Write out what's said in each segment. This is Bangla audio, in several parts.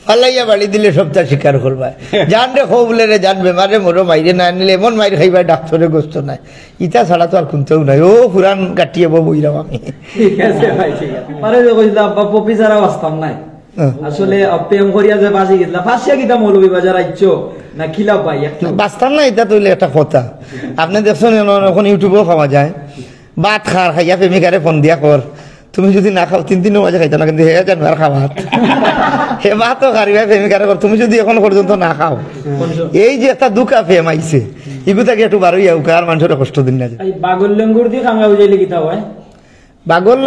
ফালাইয়া বাড়ি দিলে সপ্তাহ স্বীকার করবা জানরে খো বলে রে জানবে মারে মোরো মাইরে না নিলে এমন মাইর খাইবা ডাক্তারে গোস্ত নাই ইটা ছাড়া তো আর কোনতেও নাই ও পুরান কাটিয়ে বইরাম আমি ঠিক আছে ভাই ঠিক আছে পারে যে কইলা আব্বা পপি ছাড়া বাস্তব নাই আসলে প্রেম করিয়া যে বাজি গেছলা ফাঁসিয়া কিটা মৌলভী বাজার আইছো না খিলা ভাই একটু বাস্তার না এটা তৈলে একটা কথা আপনি দেখছেন এখন ইউটিউবেও খাওয়া যায় ভাত খাইয়া প্রেমিকারে ফোন দিয়া কর তুমি যদি না খাও 3 দিনের মাঝে খাইতো না কিন্তু হে জানো আর খাবার হে ভাতও খারিবা প্রেমিকারে কর তুমি যদি এখন পর্যন্ত না খাও এই যে একটা দুকা ফেম আইছে ইগুতাকে একটু বারোই আউকা আর মানুষের কষ্ট দিন না এই বাগল লেঙ্গুর দিয়ে খাঙ্গা বুঝাইলে কিতা হয় বাগল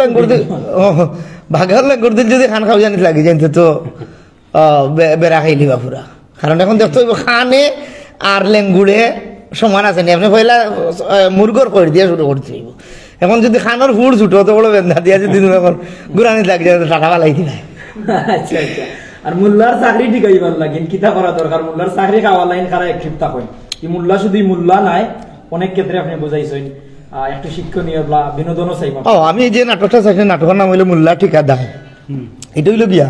লেঙ্গুর দিন যদি খান খাও জানিস লাগে জানতে তো বেড়া খাইলি বা পুরা কারণ এখন দেখতে খানে আর লেঙ্গুড়ে সমান আছে নি আপনি পয়লা মুরগর করে দিয়ে শুরু করতে হইব এখন যদি খানোর ফুড় ছুটো তো বড় বেন্ধা দিয়া যদি এখন গুরানি লাগে টাকা পালাই দিলাই আচ্ছা আচ্ছা আর মোল্লার চাকরি ঠিক হইবার লাগে কিতা করা দরকার মোল্লার চাকরি খাওয়া লাইন খারা একটু হয় কি মোল্লা শুধু মোল্লা নাই অনেক ক্ষেত্রে আপনি বুঝাইছেন একটু শিক্ষণীয় বিনোদনও চাইব আমি যে নাটকটা চাইছি নাটকের নাম হইলো মোল্লা ঠিকাদার এটা হইলো গিয়া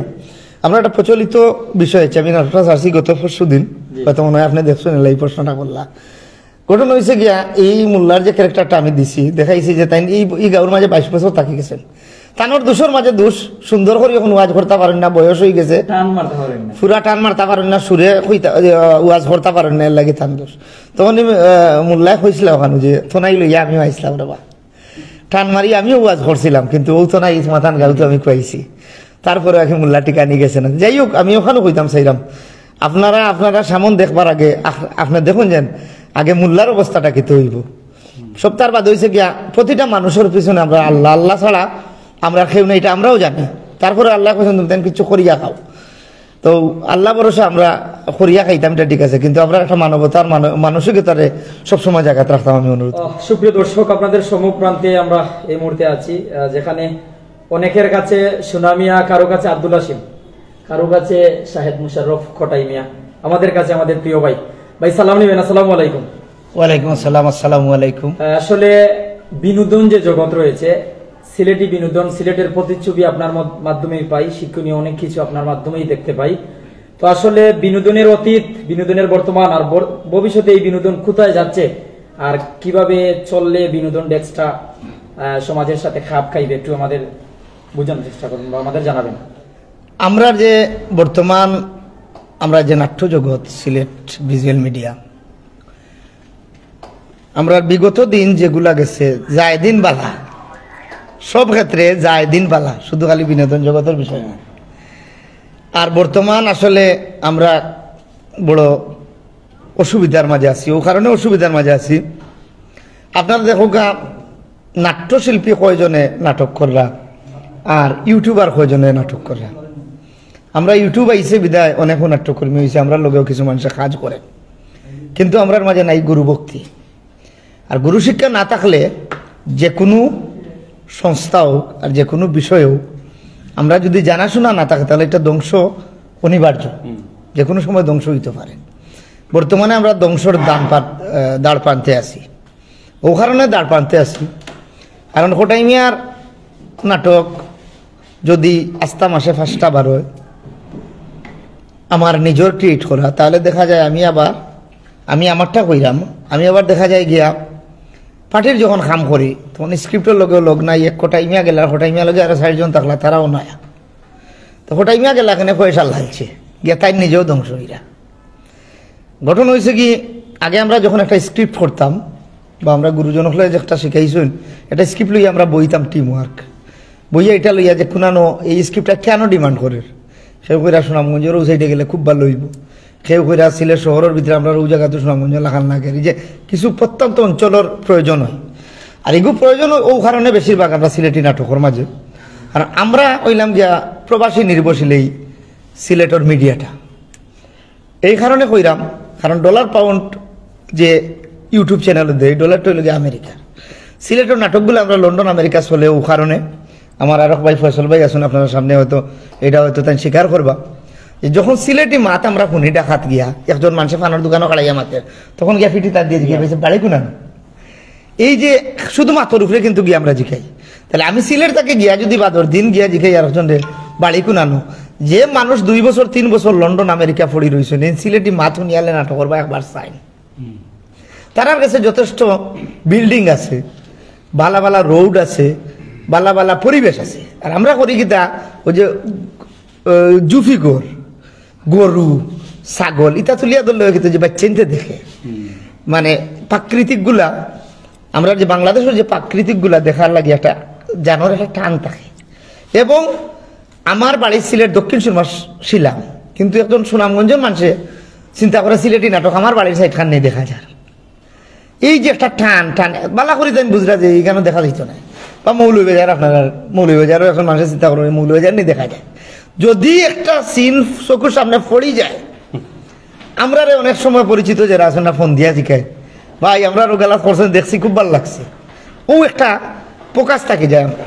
আমরা একটা প্রচলিত বিষয় আছে আমি নাটকটা চাচ্ছি গত পরশু দিন হয়তো মনে হয় আপনি দেখছেন এই প্রশ্নটা করলা ঘটনা হয়েছে গিয়া এই মোল্লার যে ক্যারেক্টারটা আমি দিছি দেখাইছি যে তাই এই গাঁর মাঝে 22 বছর থাকি গেছেন তানোর দোষের মাঝে দোষ সুন্দর করে এখন ওয়াজ করতে পারেন না বয়স হয়ে গেছে পুরা টান মারতে পারেন না সুরে ওয়াজ করতে পারেন না এর লাগে তান দোষ তখন মোল্লায় কইছিল ওখানে যে থনাই লইয়া আমিও আইসলাম রে বা টান মারি আমিও ওয়াজ করছিলাম কিন্তু ও তো নাই মাথান গাঁও তো আমি খুয়াইছি তারপরে আগে মোল্লা টিকা নিয়ে গেছে না যাই হোক আমি ওখানে কইতাম চাইলাম আপনারা সামন দেখবার আগে আপনার দেখুন যেন আগে মোল্লার অবস্থাটা কি হইব সপ্তাহের বাদ হয়েছে গিয়া প্রতিটা মানুষের পিছনে আমরা আল্লাহ ছাড়া আমরা খেউ না এটা আমরাও জানি তারপরে আল্লাহ কোথাও তুমি কিছু করিয়া খাও তো আল্লাহ ভরসা আমরা করিয়া খাইতাম এটা ঠিক আছে কিন্তু আমরা একটা মানবতার মানসিকতারে সবসময় জায়গায় রাখতাম আমি অনুরোধ সুপ্রিয় দর্শক আপনাদের সম্মুখপ্রান্তে আমরা এই মুহূর্তে আছি যেখানে অনেকের কাছে সুনামিয়া কারো কাছে আব্দুল হাশিম কারো কাছে শাহেদ মুশাররফ খটাই মিয়া আমাদের কাছে আমাদের প্রিয় ভাই সালাম নিবেন আসসালামু আলাইকুম ওয়ালাইকুম আসসালাম আসসালামু আলাইকুম আসলে বিনোদন যে জগৎ রয়েছে সিলেটি বিনোদন সিলেটের প্রতিচ্ছবি আপনার মাধ্যমেই পাই শিক্ষণীয় অনেক কিছু আপনার মাধ্যমেই দেখতে পাই তো আসলে বিনোদনের অতীত বিনোদনের বর্তমান আর ভবিষ্যতে এই বিনোদন কোথায় যাচ্ছে আর কিভাবে চললে বিনোদন ডেস্কটা সমাজের সাথে খাপ খাইবে একটু আমাদের বোঝানোর চেষ্টা করুন বা আমাদের জানাবেন আমরা যে বর্তমান আমরা যে নাট্য জগৎ সিলেট ভিজুয়াল মিডিয়া আমরা বিগত দিন যেগুলা গেছে যায় দিন বালা সব ক্ষেত্রে যায় দিন বালা শুধু খালি বিনোদন জগতের বিষয় না আর বর্তমান আসলে আমরা বড় অসুবিধার মাঝে আছি ও কারণে অসুবিধার মাঝে আছি আপনারা দেখো নাট্যশিল্পী কয়জনে নাটক করলা আর ইউটিউবার কয়জনে নাটক করলা আমরা ইউটিউব আইসে বিদায় অনেক নাট্যকর্মী হয়েছে আমরা লগেও কিছু মানুষে কাজ করে কিন্তু আমরার মাঝে নাই গুরু ভক্তি আর গুরু শিক্ষা না থাকলে যে কোনো সংস্থা হোক আর যে কোনো বিষয় হোক আমরা যদি জানাশোনা না থাকে তাহলে এটা ধ্বংস অনিবার্য যে কোনো সময় ধ্বংস হইতে পারে বর্তমানে আমরা ধ্বংসর দাঁড় প্রান্তে আছি ও কারণে দাঁড় প্রান্তে আছি কারণ খোটাইমিয়ার নাটক যদি আস্তা মাসে 5টা বার হয় আমার নিজের ক্রিয়েট করা তাহলে দেখা যায় আমি আমারটা কইরাম আমি আবার দেখা যায় গিয়া পার্টির যখন কাম করি তখন স্ক্রিপ্টের লগেও লগ নাই এক খোটাইমিয়া গেলা খোটাইমিয়া লগে আরো 4জন থাকলা তারাও নাই তো খোটাইমিয়া গেলা এখানে পয়সা লাগছে গিয়া তাই নিজেও ধ্বংস হইরা ঘটনা হয়েছে কি আগে আমরা যখন একটা স্ক্রিপ্ট করতাম বা আমরা গুরুজন হলে যে একটা শিখাইছেন একটা স্ক্রিপ্ট লইয়া আমরা বইতাম টিম ওয়ার্ক বইয়া এটা লইয়া যে কোনানো এই স্ক্রিপ্টটা কেন ডিমান্ড করে সেও কইরা সুনামগঞ্জের ও সাইডে গেলে খুব ভালো হইব কেউ কইরা সিলেট শহরের ভিতরে আমরা ওই জায়গাতে সুনামগঞ্জ লাগান না করি যে কিছু প্রত্যন্ত অঞ্চলের প্রয়োজন হয় আর এগুলো প্রয়োজন ও কারণে বেশিরভাগ আমরা সিলেটি নাটকের মাঝে আর আমরা হইলাম গিয়া প্রবাসী নির্ভরশীল সিলেটের মিডিয়াটা এই কারণে কইরাম কারণ ডলার পাউন্ড যে ইউটিউব চ্যানেলে দেয় ডলারটা হইল গিয়ে আমেরিকা সিলেটের নাটকগুলো আমরা লন্ডন আমেরিকা চলে ও কারণে আমার আরক ভাই ফয়সল ভাই আসুন আপনার সামনে হয়তো এটা হয়তো তাই স্বীকার করবা যে যখন সিলেটি মাত আমরা শুনি ডাকাত গিয়া একজন মানুষের ফানার দোকানও কাড়াইয়া মাতে তখন গিয়া ফিটি তার দিয়ে গিয়ে পেয়েছে বাড়ি কুনানো এই যে শুধু মাথার উপরে কিন্তু গিয়ে আমরা জিখাই তাহলে আমি সিলেট তাকে গিয়া যদি বাদর দিন গিয়া জিখাই আর একজন বাড়ি কুনানো যে মানুষ 2 বছর 3 বছর লন্ডন আমেরিকা পড়ি রয়েছেন সিলেটি মাথুন ইয়ালে নাটক করবা একবার চাইন তারার কাছে যথেষ্ট বিল্ডিং আছে, বালা বালা রোড আছে, বালা বালা পরিবেশ আছে। আর আমরা করি কিতা ওই যে জুফি গরু ছাগল ইটা তুলিয়া ধরলে কিন্তু যে বাচ্চাইতে দেখে মানে প্রাকৃতিক গুলা আমরা যে বাংলাদেশের যে প্রাকৃতিক গুলা দেখার লাগে একটা জানোর একটা টান থাকে। এবং আমার বাড়ি সিলেট দক্ষিণ সুরমা ছিলাম, কিন্তু একজন সুনামগঞ্জের মানুষে চিন্তা করে সিলেটি নাটক আমার বাড়ির সাইড খান নেই দেখা যায়। এই যে একটা টান বালা করি আমি বুঝলা যে এইখানে দেখা যেত না। বা মৌলভীবাজার আপনার মৌলভীবাজারও এখন মানুষের চিন্তা করে মৌলভীবাজার নেই দেখা যায়। যদি একটা সিন চকুর সামনে পড়ি যায়, আমরা অনেক সময় পরিচিত যারা আছেন না ফোন দিয়া শিখায় ভাই আমরা রোগালা করছেন দেখছি খুব ভালো লাগছে, ও একটা প্রকাশ থাকে যায় আমরা।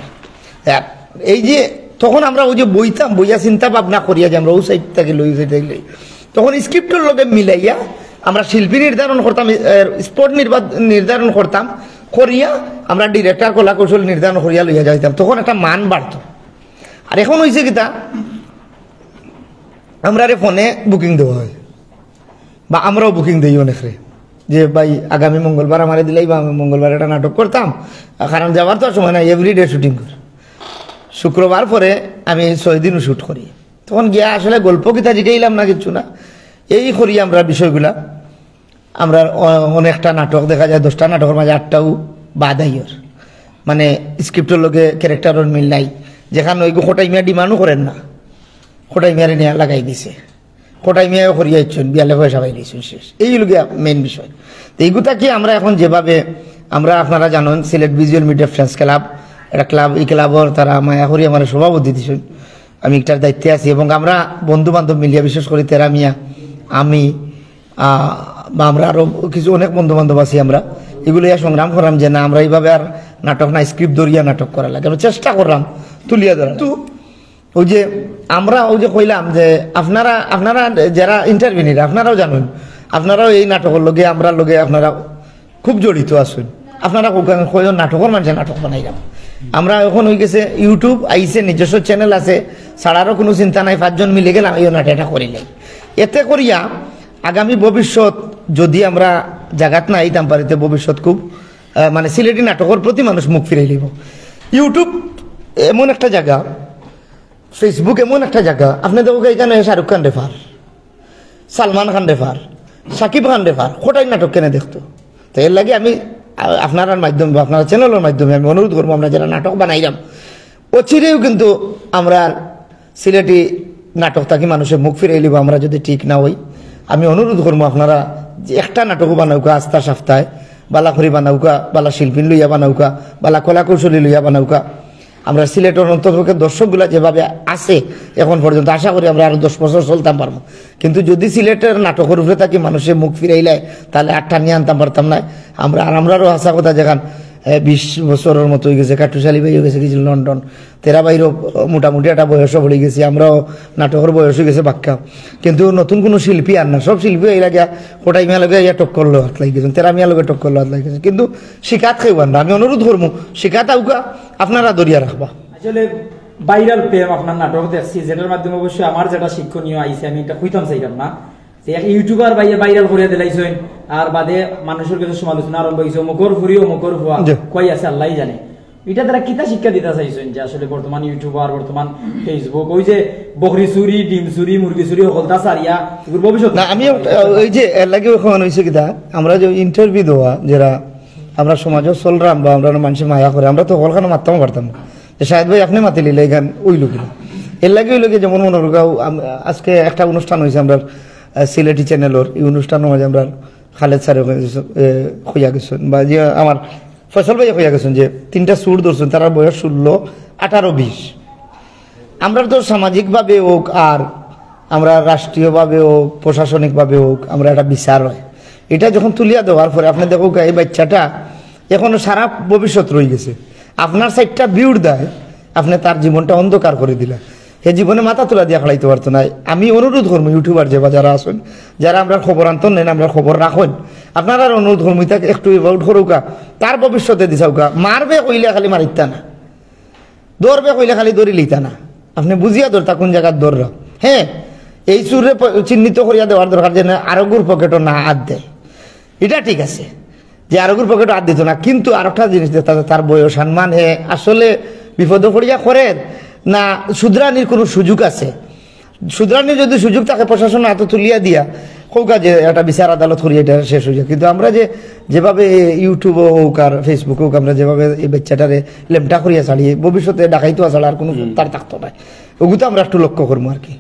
এই যে তখন আমরা ওই যে বইয়া চিন্তা ভাবনা করিয়া যে আমরা ও সাইড থেকে লই লই তখন স্ক্রিপ্টের লগে মিলাইয়া আমরা শিল্পী নির্ধারণ করতাম, স্পট নির্ধারণ করতাম করিয়া আমরা ডিরেক্টর কলা কৌশল নির্ধারণ করিয়া লইয়া যাইতাম, তখন একটা মান বাড়ত। আর এখন হয়েছে কিতা আমরা ফোনে বুকিং দেওয়া হয় বা আমরাও বুকিং দিই অনেকে যে ভাই আগামী মঙ্গলবার আমারে দিলেই বা আমি মঙ্গলবার একটা নাটক করতাম, কারণ যাওয়ার তো সময় না, এভরিডে শুটিং করি। শুক্রবার পরে আমি 6 দিনও শ্যুট করি, তখন গিয়া আসলে গল্প কিতা জিগাইলাম না কিছু না, এই করি আমরা বিষয়গুলা। আমরা অনেকটা নাটক দেখা যায় 10টা নাটকের মাঝে 8টাও বাদ আইয়র, মানে স্ক্রিপ্টের লোকে ক্যারেক্টারের মিল নাই, যেখানে ওই খোটাই মিয়া ডিমান্ডও করেন না, খোটাই মিয়ারে নিয়ে লাগাই দিছে, খোটাই মিয়াও করিয়া ইচ্ছুন বিয়ালে পয়সা পাই দিয়েছেন শেষ, এইগুলোকে মেইন বিষয়। তো এইগুলা কি আমরা এখন যেভাবে আমরা আপনারা জানেন Sylhet visual media friends club একটা ক্লাব, এই ক্লাবর তারা মায়া করি আমার সভাপতি দিয়েছেন, আমি একটার দায়িত্বে আছি। এবং আমরা বন্ধু বান্ধব মিলিয়া বিশেষ করে তেরা মিয়া আমি বা আমরা আরো কিছু অনেক বন্ধু বান্ধব আছি, আমরা এগুলো সংগ্রাম করলাম যে না আমরা এইভাবে আর নাটক না স্ক্রিপ্ট ধরিয়া নাটক করা লাগে, আমরা চেষ্টা করলাম তুলিয়া ধরা। তো ওই যে আমরা ওই যে কইলাম যে আপনারা যারা ইন্টারভিউনিরা আপনারাও জানেন, আপনারাও এই নাটকের লগে আমরা লগে আপনারা খুব জড়িত আছেন, আপনারা কয়জন নাটকের মানুষে নাটক বানাইলাম। আমরা এখন হয়ে গেছে ইউটিউব আইসে, নিজস্ব চ্যানেল আছে, ছাড়ারও কোনো চিন্তা নাই, 5 জন মিলে গেলাম এই নাটকটা করিলে। এতে করিয়া আগামী ভবিষ্যৎ যদি আমরা জায়গাত না আইতাম পারিতে ভবিষ্যৎ খুব মানে সিলেটি নাটকের প্রতি মানুষ মুখ ফিরে লিব। ইউটিউব এমন একটা জায়গা, ফেসবুক এমন একটা জায়গা, আপনি দেখো এখানে Shahrukh Khan refer, Salman Khan refer, Shakib Khan refer, কোটাই নাটক কেনে দেখতো। তো এর লাগে আমি আপনার মাধ্যমে বা আপনার চ্যানেলের মাধ্যমে আমি অনুরোধ করবো, আমরা যারা নাটক বানাইলাম অচিরেও কিন্তু আমরা সিলেটি নাটক থাকি মানুষের মুখ ফিরে লিব, আমরা যদি ঠিক না হই। আমি অনুরোধ করবো আপনারা যে একটা নাটকও বানাউকা আস্থা সপ্তাহে, বালা খড়ি বানাউকা, বালা শিল্পী লইয়া বানাউকা, বালা কলা কৌশলী লইয়া বানাউকা। আমরা সিলেটের অন্তর্ভুক্ত দর্শকগুলা যেভাবে আছে এখন পর্যন্ত, আশা করি আমরা আরো 10 বছর চলতাম পারবো। কিন্তু যদি সিলেটের নাটকের উপরে থাকি মানুষের মুখ ফিরাইলে তাহলে 8টা নিয়ে আনতাম পারতাম না। আমরারও আশা কথা যেখান 20 বছরের মতো হয়ে গেছে, কাটুশালী ভাই হয়ে গেছে কিছু লন্ডন, তেরা বাইরও মোটামুটি একটা বয়সও পড়ে গেছি, আমরাও নাটকের বয়স হয়ে গেছে বাক্কা। কিন্তু নতুন কোনো শিল্পী আর না, সব শিল্পী এই লাগে কোটাই মিয়া লগে ইয়া টক্কর লো হাত লাগিয়েছেন, তেরা মিয়া লগে টক্কর লো হাত লাগিয়েছে, কিন্তু শিকাত খেয়ে না। আমি অনুরোধ করবো শিকাত আউকা আপনারা দরিয়া রাখবা। আসলে ভাইরাল প্রেম আপনার নাটক দেখছি, যেটার মাধ্যমে অবশ্যই আমার যেটা শিক্ষণীয় আইসে, আমি এটা কইতাম চাইতাম না যে এক ইউটিউবার ভাইরাল করিয়া দিলাইছেন, আর বাদে মানুষের কাছে সমালোচনা আরম্ভ হয়েছে, অমুকর ফুরি অমুকর ফুয়া কই আছে আল্লাহ জানে। এটা তারা কিতা শিক্ষা দিতে চাইছেন যে আসলে বর্তমান ইউটিউবার, বর্তমান ফেসবুক, ওই যে বকরি চুরি, ডিম চুরি, মুরগি চুরি হলতা সারিয়া ভবিষ্যৎ না। আমি ওই যে এর লাগে ওখানে হয়েছে কিতা, আমরা যে ইন্টারভিউ দেওয়া যারা আমরা সমাজও চলরাম বা আমরা মানুষের মায়া করে, আমরা তো হলখানে মারতাম পারতাম না যে শাহেদ ভাই আপনি মাতি লিলে এখান ওই লোকেরা এর লাগে ওই লোকে। যেমন মনে রাখা আজকে একটা অনুষ্ঠান হয়েছে আমরা সিলেটি চ্যানেলের, এই অনুষ্ঠানের মাঝে আমরা খালেদ স্যার হইয়া গেছেন বা যে আমার ফয়সাল ভাই হইয়া গেছেন যে 3টা সুর ধরছেন, তার বয়স 16, 18, 20। আমরা তো সামাজিকভাবে হোক আর আমরা রাষ্ট্রীয়ভাবে হোক প্রশাসনিকভাবে হোক আমরা একটা বিচার হয়, এটা যখন তুলিয়া দেওয়ার পরে আপনি দেখো এই বাচ্চাটা এখনো সারা ভবিষ্যৎ রয়ে গেছে, আপনার সাইডটা বিউট দেয়, আপনি তার জীবনটা অন্ধকার করে দিলেন, হে জীবনে মাথা তোলা দিয়া খাড়াইতে পারতো না। আমি অনুরোধ করবো ইউটিউবার যে বা যারা আসেন, যারা আমরা খবর আনতেন নেন, আমরা খবর রাখেন, আপনারা অনুরোধ করবো তাকে একটু এভাউট করুকা, তার ভবিষ্যতে দিছাউকা। মারবে কইলে খালি মারিতা না, দৌড়বে কইলে খালি দৌড়ি লিতা না, আপনি বুঝিয়া দৌড়তা কোন জায়গার দৌড় হ্যাঁ এই চুরে চিহ্নিত করিয়া দেওয়ার দরকার যে না আরোগ্যর পকেটও না হাত দেয়, এটা ঠিক আছে যে আরোগ্যর পকেটও হাত দিত না, কিন্তু আরেকটা জিনিস তার বয়স সম্মান হে আসলে বিপদ করিয়া করে না শুধরানির কোনো সুযোগ আছে, শুধরানির যদি সুযোগ থাকে প্রশাসন হাতে তুলিয়া দিয়া হোক যে একটা বিচার আদালত করিয়া এটা শেষ হয়ে যায়। কিন্তু আমরা যেভাবে ইউটিউব হোক আর ফেসবুক হোক আমরা যেভাবে এই বাচ্চাটারে লেমটা করিয়া ছাড়িয়ে ভবিষ্যতে ডাকাইতো ছাড়া আর কোনো তার থাকতো না, ওগুলো আমরা একটু লক্ষ্য করবো আর কি।